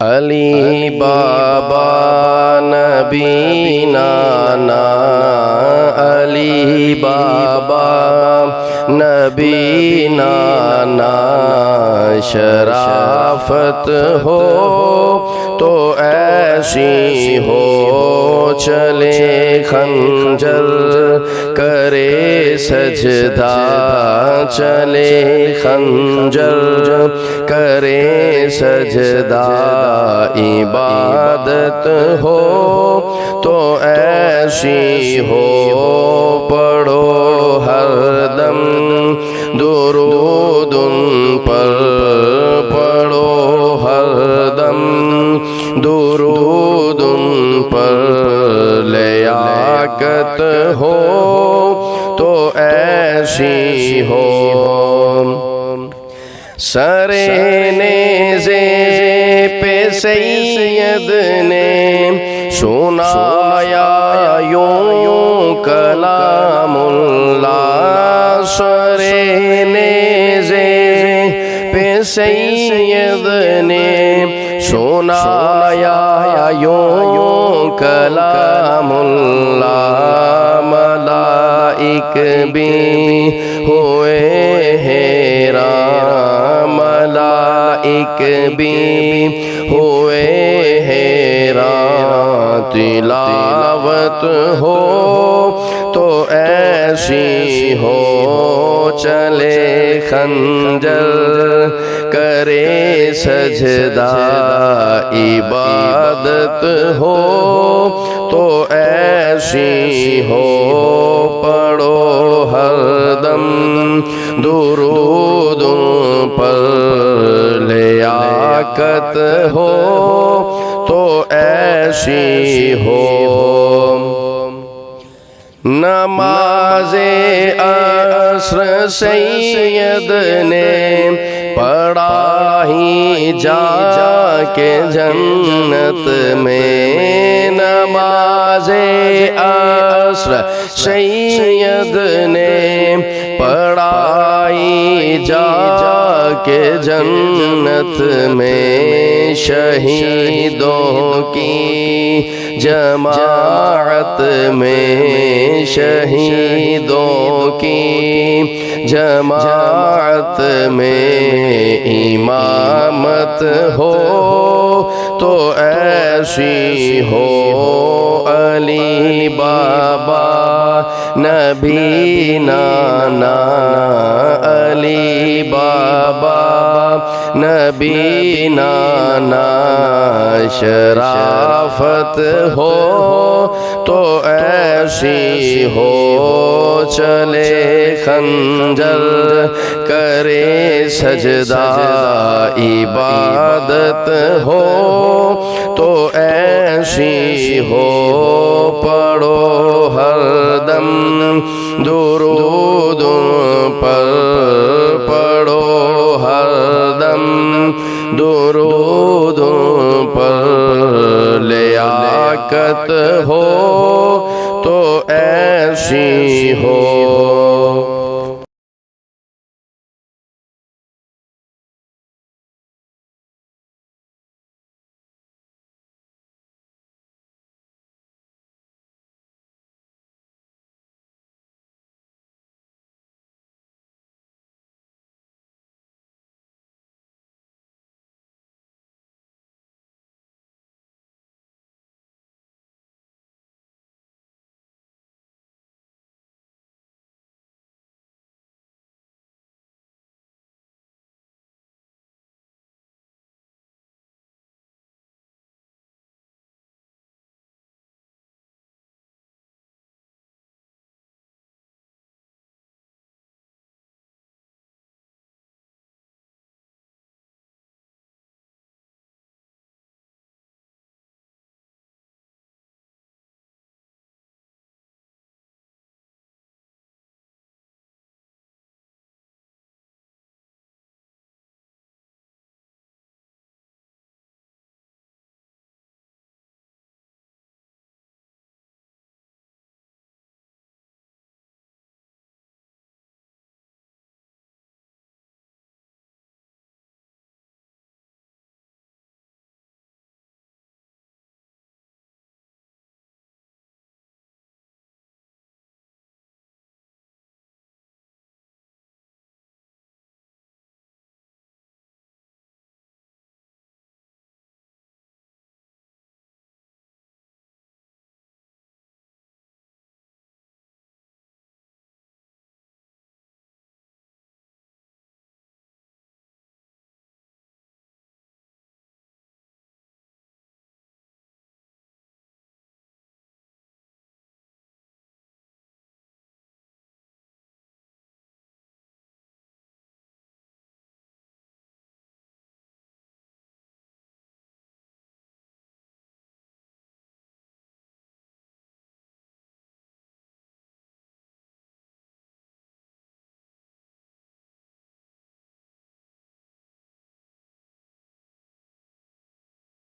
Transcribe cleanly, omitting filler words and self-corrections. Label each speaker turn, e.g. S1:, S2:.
S1: علی بابا نبی نانا، علی بابا نبی نانا، شرافت ہو تو ایسی ہو، چلے خنجر کرے سجدہ، چلے خنجر کرے سجدہ، عبادت ہو تو ایسی ہو، پڑھو ہر دم درود ان پر، پڑھو ہر دم درود ان پر، لیاقت ہو تو ایسی ہو، سر نیزے پہ سید نے سنایا یوں کلام اللہ، سر نیزے پہ سید نے سنایا یوں کلام اللہ، ملائک بھی ہوئے حیران، ملائک بھی ہوئے حیران، تلاوت ہو تو ایسی ہو، چلے خنجر کرے سجدہ، عبادت ہو تو ایسی ہو، پڑھو ہر دم درود ان پر، لیاقت ہو تو ایسی ہو، نماز عصر سید نے پڑھائی جا کے جنت میں، نماز عصر سید نے پڑھائی جا کے جنت میں، شہیدوں کی جماعت میں، شہیدوں کی جماعت میں، امامت ہو تو ایسی ہو، علی بابا نبی نانا، علی بابا نبی نانا، شرافت ہو تو ایسی ہو، چلے خنجر کرے سجدہ، عبادت ہو تو ایسی ہو، پڑھو ہر دم درود پر، پڑھو ہر دم درود پر، لیاقت ہو تو ایسی ہو۔